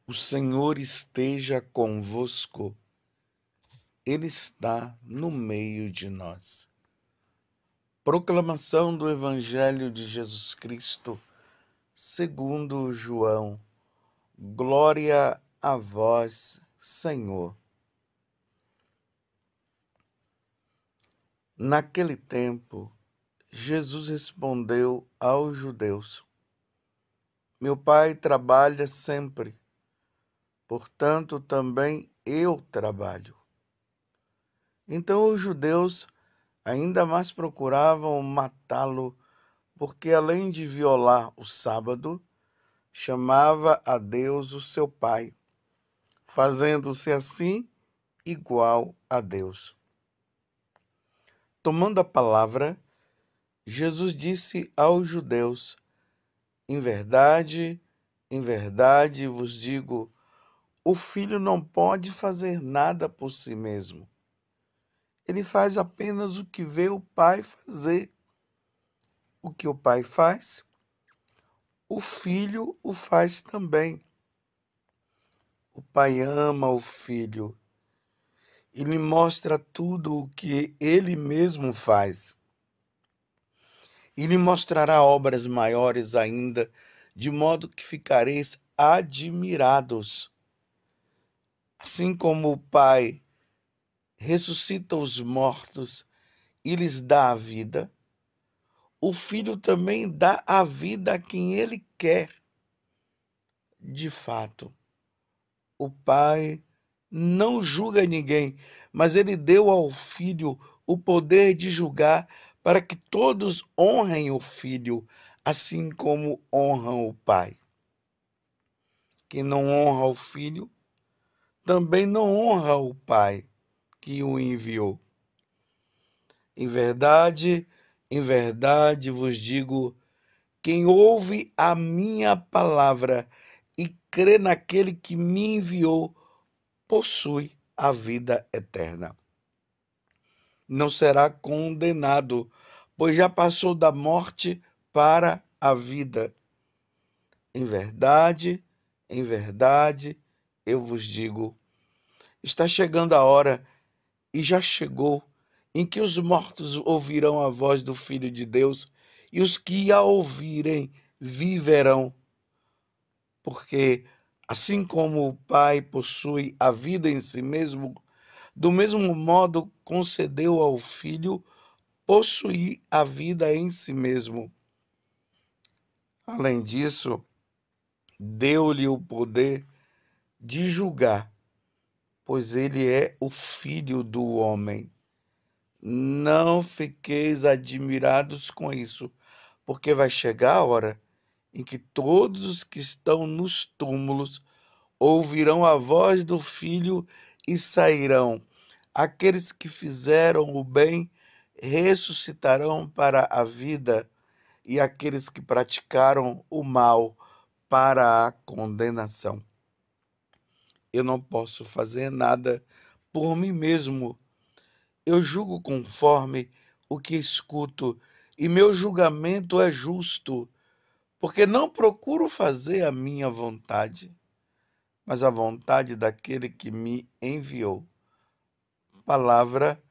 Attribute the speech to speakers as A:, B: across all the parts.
A: O Senhor esteja convosco, Ele está no meio de nós. Proclamação do Evangelho de Jesus Cristo, segundo João. Glória a vós, Senhor. Naquele tempo, Jesus respondeu aos judeus: Meu Pai trabalha sempre, portanto também eu trabalho. Então os judeus ainda mais procuravam matá-lo, porque além de violar o sábado, chamava a Deus o seu Pai, fazendo-se assim igual a Deus. Tomando a palavra, Jesus disse aos judeus: em verdade vos digo, o Filho não pode fazer nada por si mesmo. Ele faz apenas o que vê o Pai fazer. O que o Pai faz, o Filho o faz também. O Pai ama o Filho e lhe mostra tudo o que ele mesmo faz. E lhe mostrará obras maiores ainda, de modo que ficareis admirados. Assim como o Pai ressuscita os mortos e lhes dá a vida, o Filho também dá a vida a quem ele quer. De fato, o Pai não julga ninguém, mas ele deu ao Filho o poder de julgar para que todos honrem o Filho, assim como honram o Pai. Quem não honra o Filho, também não honra o Pai que o enviou. Em verdade vos digo, quem ouve a minha palavra e crê naquele que me enviou, possui a vida eterna. Não será condenado, pois já passou da morte para a vida. Em verdade, eu vos digo, está chegando a hora, e já chegou, em que os mortos ouvirão a voz do Filho de Deus, e os que a ouvirem viverão. Porque, assim como o Pai possui a vida em si mesmo, do mesmo modo concedeu ao Filho possuir a vida em si mesmo. Além disso, deu-lhe o poder de julgar, pois ele é o Filho do homem. Não fiqueis admirados com isso, porque vai chegar a hora em que todos os que estão nos túmulos ouvirão a voz do Filho e sairão. Aqueles que fizeram o bem ressuscitarão para a vida, e aqueles que praticaram o mal para a condenação. Eu não posso fazer nada por mim mesmo. Eu julgo conforme o que escuto, e meu julgamento é justo, porque não procuro fazer a minha vontade, mas a vontade daquele que me enviou. Palavra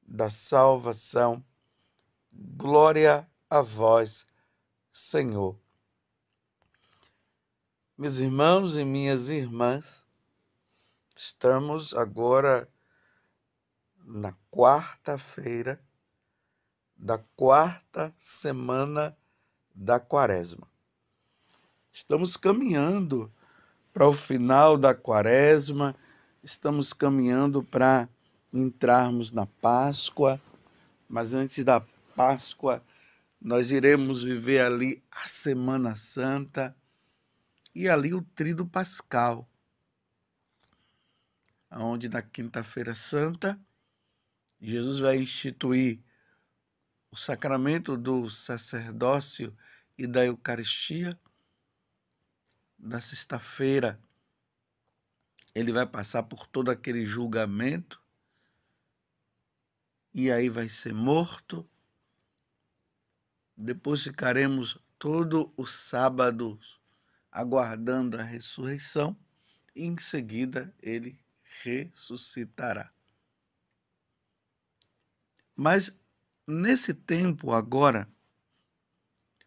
A: da salvação. Glória a vós, Senhor. Meus irmãos e minhas irmãs, estamos agora na quarta-feira da quarta semana da Quaresma. Estamos caminhando para o final da Quaresma, estamos caminhando para entrarmos na Páscoa, mas antes da Páscoa, nós iremos viver ali a Semana Santa e ali o Tríduo Pascal, onde na Quinta-feira Santa, Jesus vai instituir o sacramento do sacerdócio e da Eucaristia. Na sexta-feira, ele vai passar por todo aquele julgamento e aí vai ser morto. Depois ficaremos todo o sábado aguardando a ressurreição e em seguida ele ressuscitará. Mas nesse tempo agora,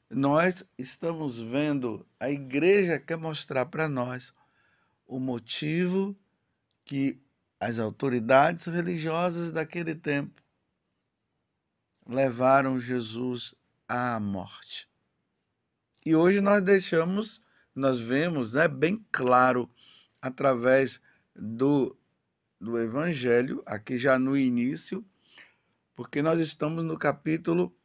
A: nós estamos vendo, a igreja quer mostrar para nós o motivo que as autoridades religiosas daquele tempo levaram Jesus à morte. E hoje nós vemos, né, bem claro, através do Evangelho, aqui já no início, porque nós estamos no capítulo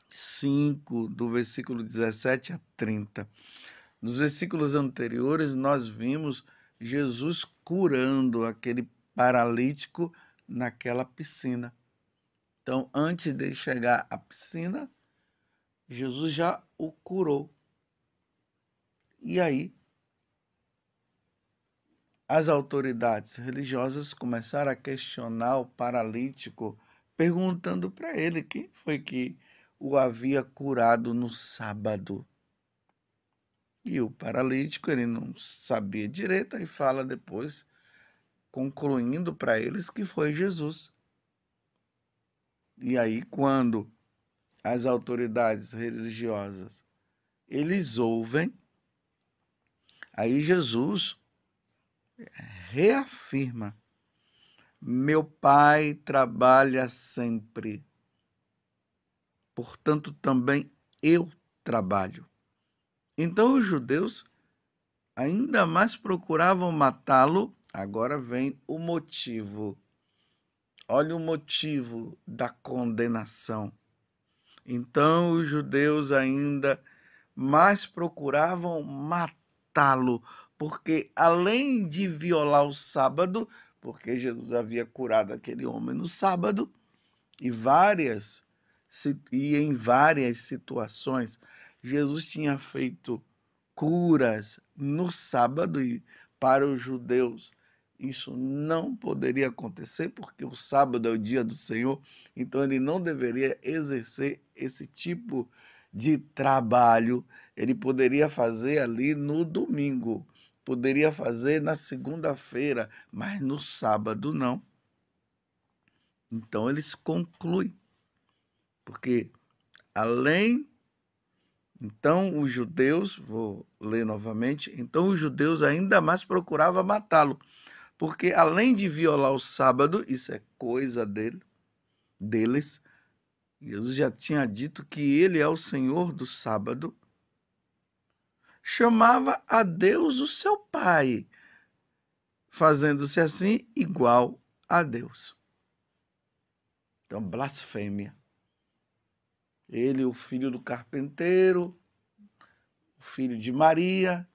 A: 5, do versículo 17 a 30. Nos versículos anteriores, nós vimos Jesus curando aquele paralítico naquela piscina. Então, antes de chegar à piscina, Jesus já o curou. E aí, as autoridades religiosas começaram a questionar o paralítico, perguntando para ele quem foi que o havia curado no sábado. E o paralítico, ele não sabia direito, e fala depois, concluindo para eles que foi Jesus. E aí, quando as autoridades religiosas, eles ouvem, aí Jesus reafirma: meu Pai trabalha sempre, portanto também eu trabalho. Então os judeus ainda mais procuravam matá-lo. Agora vem o motivo. Olha o motivo da condenação. Então os judeus ainda mais procuravam matá-lo, porque além de violar o sábado, porque Jesus havia curado aquele homem no sábado, e em várias situações, Jesus tinha feito curas no sábado, e para os judeus isso não poderia acontecer, porque o sábado é o dia do Senhor, então ele não deveria exercer esse tipo de trabalho. Ele poderia fazer ali no domingo, poderia fazer na segunda-feira, mas no sábado não. Então eles concluem, porque então os judeus, vou ler novamente, então os judeus ainda mais procuravam matá-lo, porque além de violar o sábado, isso é coisa deles, Jesus já tinha dito que ele é o Senhor do sábado, chamava a Deus o seu Pai, fazendo-se assim igual a Deus. Então, blasfêmia. Ele, o filho do carpinteiro, o filho de Maria,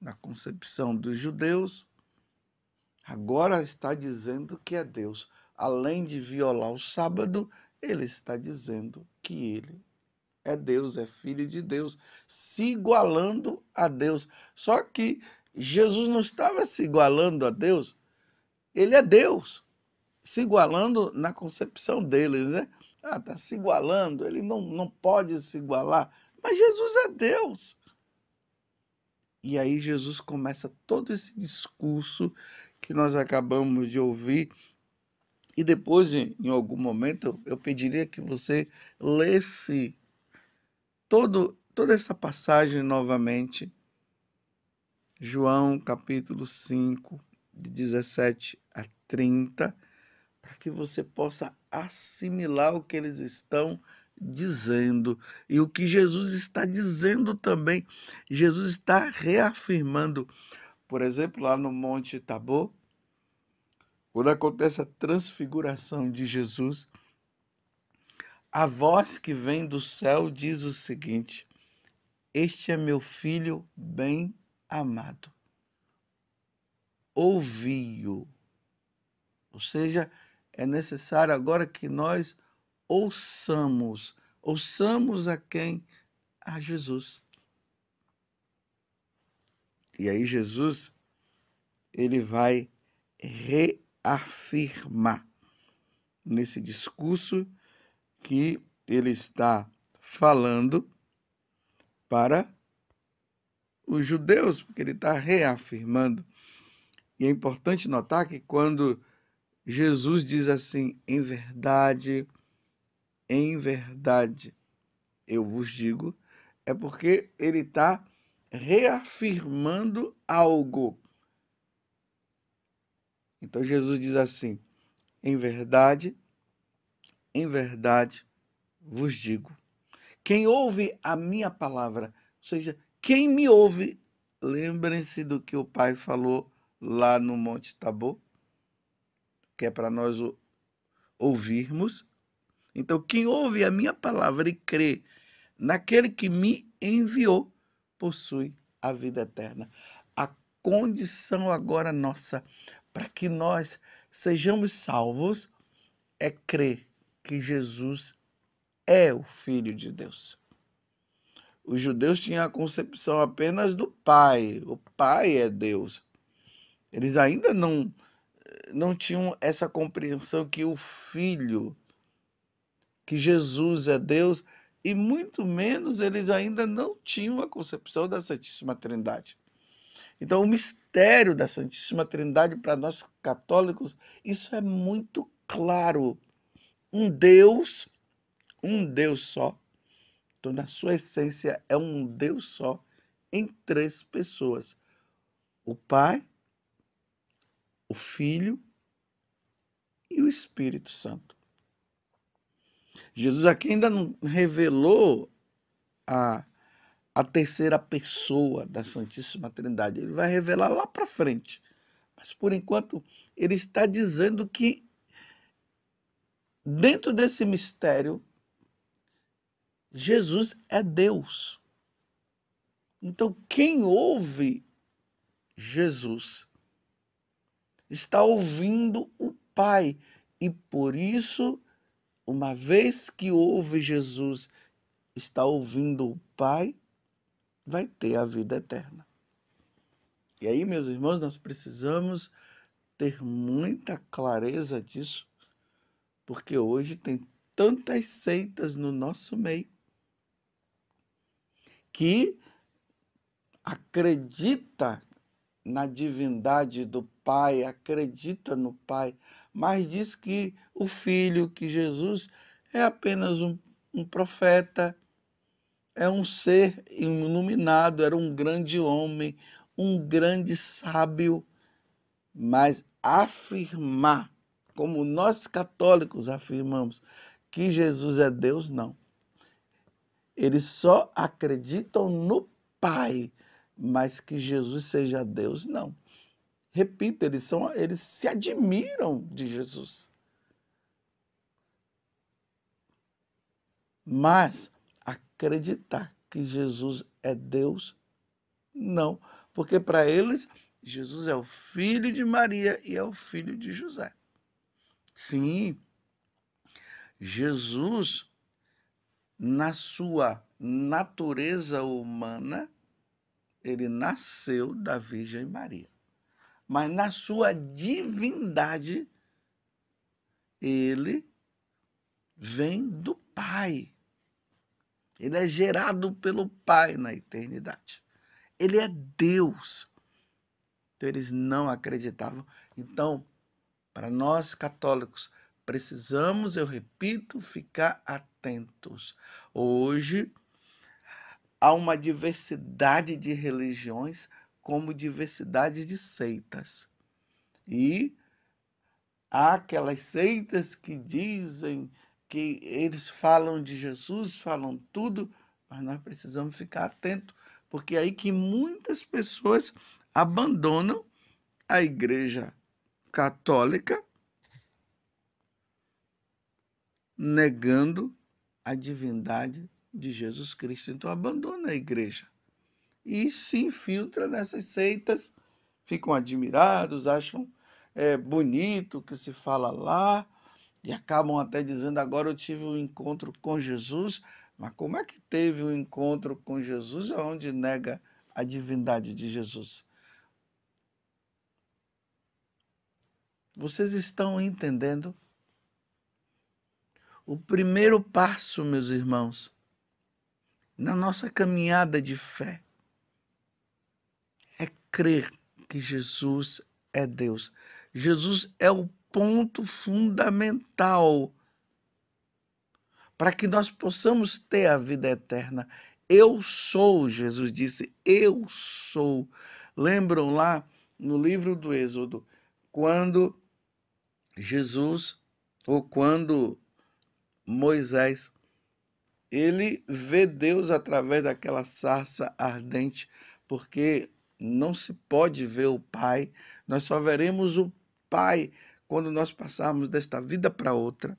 A: na concepção dos judeus, agora está dizendo que é Deus. Além de violar o sábado, ele está dizendo que ele é Deus, é filho de Deus, se igualando a Deus. Só que Jesus não estava se igualando a Deus, ele é Deus, se igualando na concepção deles, né? Está se igualando, ele não pode se igualar, mas Jesus é Deus. E aí Jesus começa todo esse discurso que nós acabamos de ouvir. E depois, em algum momento, eu pediria que você lesse toda essa passagem novamente. João capítulo 5, de 17 a 30, para que você possa assimilar o que eles estão dizendo e o que Jesus está dizendo também. Jesus está reafirmando, por exemplo, lá no Monte Tabor, quando acontece a transfiguração de Jesus, a voz que vem do céu diz o seguinte: este é meu filho bem amado, ouvi-o. Ou seja, é necessário agora que nós ouçamos a quem? A Jesus. E aí Jesus, ele vai reafirmar nesse discurso que ele está falando para os judeus, porque ele está reafirmando. E é importante notar que quando Jesus diz assim, em verdade, eu vos digo, é porque ele está reafirmando algo. Então Jesus diz assim, em verdade, vos digo. Quem ouve a minha palavra, ou seja, quem me ouve, lembrem-se do que o Pai falou lá no Monte Tabor, que é para nós ouvirmos. Então, quem ouve a minha palavra e crê naquele que me enviou, possui a vida eterna. A condição agora nossa para que nós sejamos salvos é crer que Jesus é o Filho de Deus. Os judeus tinham a concepção apenas do Pai. O Pai é Deus. Eles ainda não tinham essa compreensão que o Filho, que Jesus é Deus, e muito menos eles ainda não tinham a concepção da Santíssima Trindade. Então, o mistério da Santíssima Trindade para nós católicos, isso é muito claro. Um Deus só. Então, na sua essência, é um Deus só em três pessoas. O Pai, o Filho e o Espírito Santo. Jesus aqui ainda não revelou a terceira pessoa da Santíssima Trindade. Ele vai revelar lá para frente. Mas, por enquanto, ele está dizendo que dentro desse mistério, Jesus é Deus. Então, quem ouve Jesus está ouvindo o Pai. E por isso, uma vez que ouve Jesus, está ouvindo o Pai, vai ter a vida eterna. E aí, meus irmãos, nós precisamos ter muita clareza disso, porque hoje tem tantas seitas no nosso meio que acredita na divindade do Pai, acredita no Pai, mas diz que o Filho, que Jesus, é apenas um profeta, é um ser iluminado, era um grande homem, um grande sábio, mas afirmar, como nós católicos afirmamos, que Jesus é Deus, não. Eles só acreditam no Pai, mas que Jesus seja Deus, não. Repito, eles se admiram de Jesus. Mas acreditar que Jesus é Deus, não. Porque para eles, Jesus é o filho de Maria e é o filho de José. Sim, Jesus, na sua natureza humana, ele nasceu da Virgem Maria. Mas na sua divindade, ele vem do Pai. Ele é gerado pelo Pai na eternidade. Ele é Deus. Então, eles não acreditavam. Então, para nós católicos, precisamos, eu repito, ficar atentos. Hoje, há uma diversidade de religiões, como diversidade de seitas. E há aquelas seitas que dizem que eles falam de Jesus, falam tudo, mas nós precisamos ficar atentos, porque é aí que muitas pessoas abandonam a Igreja Católica, negando a divindade de Jesus Cristo. Então abandona a igreja e se infiltra nessas seitas, ficam admirados, acham bonito o que se fala lá, e acabam até dizendo, agora eu tive um encontro com Jesus. Mas como é que teve um encontro com Jesus onde nega a divindade de Jesus? Vocês estão entendendo? O primeiro passo, meus irmãos, na nossa caminhada de fé, crer que Jesus é Deus. Jesus é o ponto fundamental para que nós possamos ter a vida eterna. Eu sou, Jesus disse, eu sou. Lembram lá no livro do Êxodo, quando Jesus, ou quando Moisés, ele vê Deus através daquela sarça ardente, porque não se pode ver o Pai, nós só veremos o Pai quando nós passarmos desta vida para outra.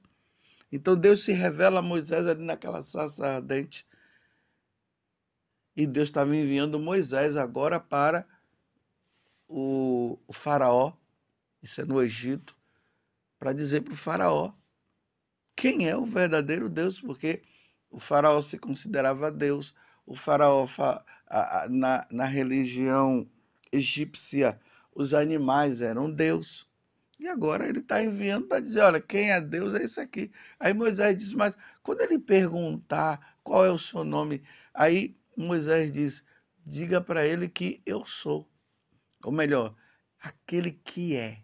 A: Então Deus se revela a Moisés ali naquela sarça ardente, e Deus estava enviando Moisés agora para o faraó, isso é no Egito, para dizer para o faraó quem é o verdadeiro Deus, porque o faraó se considerava Deus. O faraó, na religião egípcia, os animais eram Deus. E agora ele está enviando para dizer, olha, quem é Deus é isso aqui. Aí Moisés disse, mas quando ele perguntar qual é o seu nome, aí Moisés diz, diga para ele que eu sou. Ou melhor, aquele que é.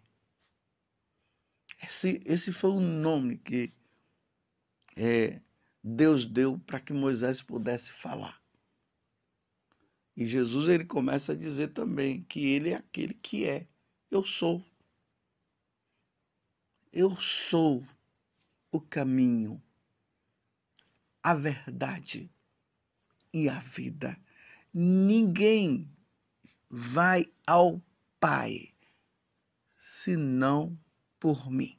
A: Esse foi o nome que Deus deu para que Moisés pudesse falar. E Jesus ele começa a dizer também que ele é aquele que é. Eu sou. Eu sou o caminho, a verdade e a vida. Ninguém vai ao Pai senão por mim.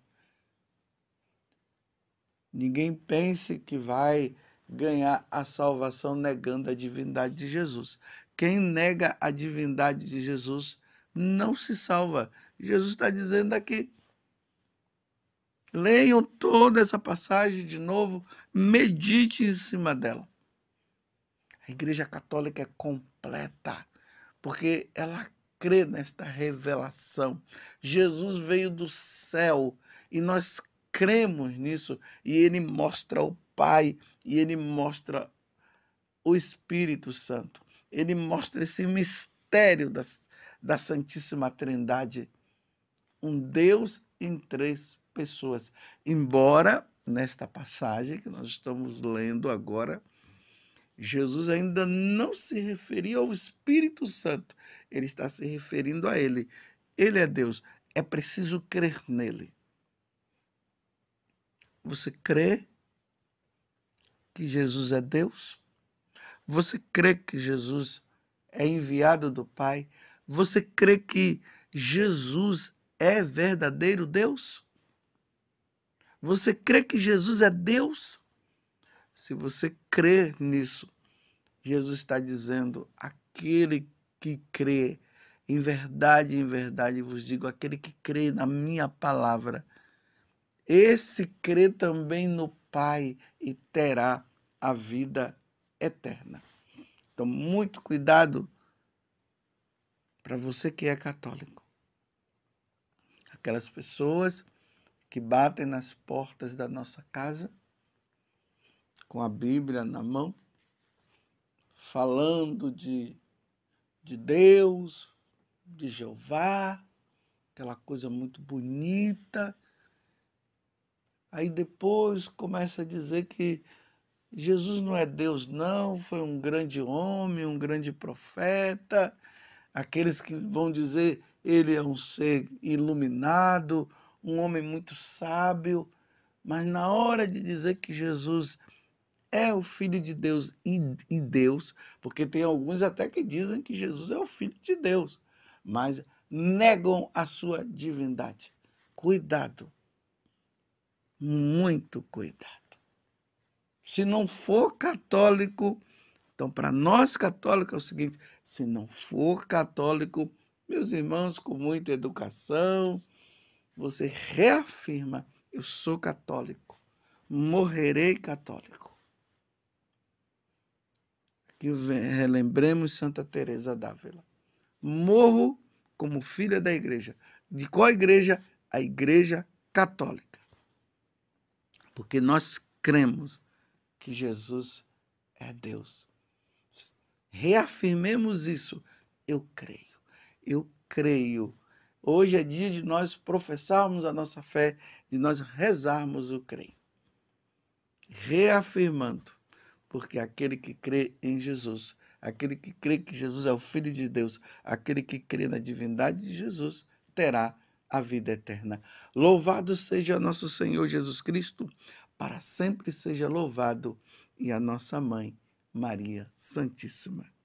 A: Ninguém pense que vai ganhar a salvação negando a divindade de Jesus. Quem nega a divindade de Jesus não se salva. Jesus está dizendo aqui. Leiam toda essa passagem de novo, medite em cima dela. A Igreja Católica é completa, porque ela crê nesta revelação. Jesus veio do céu e nós cremos nisso, e ele mostra o Pai, e ele mostra o Espírito Santo. Ele mostra esse mistério da Santíssima Trindade. Um Deus em três pessoas. Embora, nesta passagem que nós estamos lendo agora, Jesus ainda não se referia ao Espírito Santo. Ele está se referindo a ele. Ele é Deus. É preciso crer nele. Você crê que Jesus é Deus? Você crê que Jesus é enviado do Pai? Você crê que Jesus é verdadeiro Deus? Você crê que Jesus é Deus? Se você crê nisso, Jesus está dizendo, aquele que crê, em verdade vos digo, aquele que crê na minha palavra, esse crê também no Pai e terá a vida eterna. Então, muito cuidado para você que é católico. Aquelas pessoas que batem nas portas da nossa casa com a Bíblia na mão, falando de Deus, de Jeová, aquela coisa muito bonita. Aí depois começa a dizer que Jesus não é Deus, não, foi um grande homem, um grande profeta. Aqueles que vão dizer ele é um ser iluminado, um homem muito sábio. Mas na hora de dizer que Jesus é o Filho de Deus e Deus, porque tem alguns até que dizem que Jesus é o Filho de Deus, mas negam a sua divindade. Cuidado, muito cuidado. Se não for católico, então para nós católicos é o seguinte, se não for católico, meus irmãos, com muita educação, você reafirma, eu sou católico, morrerei católico. Que relembremos Santa Teresa d'Ávila. Morro como filha da igreja. De qual igreja? A Igreja Católica. Porque nós cremos que Jesus é Deus. Reafirmemos isso. Eu creio. eu creio. Hoje é dia de nós professarmos a nossa fé, de nós rezarmos o creio. Reafirmando, porque aquele que crê em Jesus, aquele que crê que Jesus é o Filho de Deus, aquele que crê na divindade de Jesus, terá a vida eterna. Louvado seja nosso Senhor Jesus Cristo, para sempre seja louvado, e a nossa Mãe, Maria Santíssima.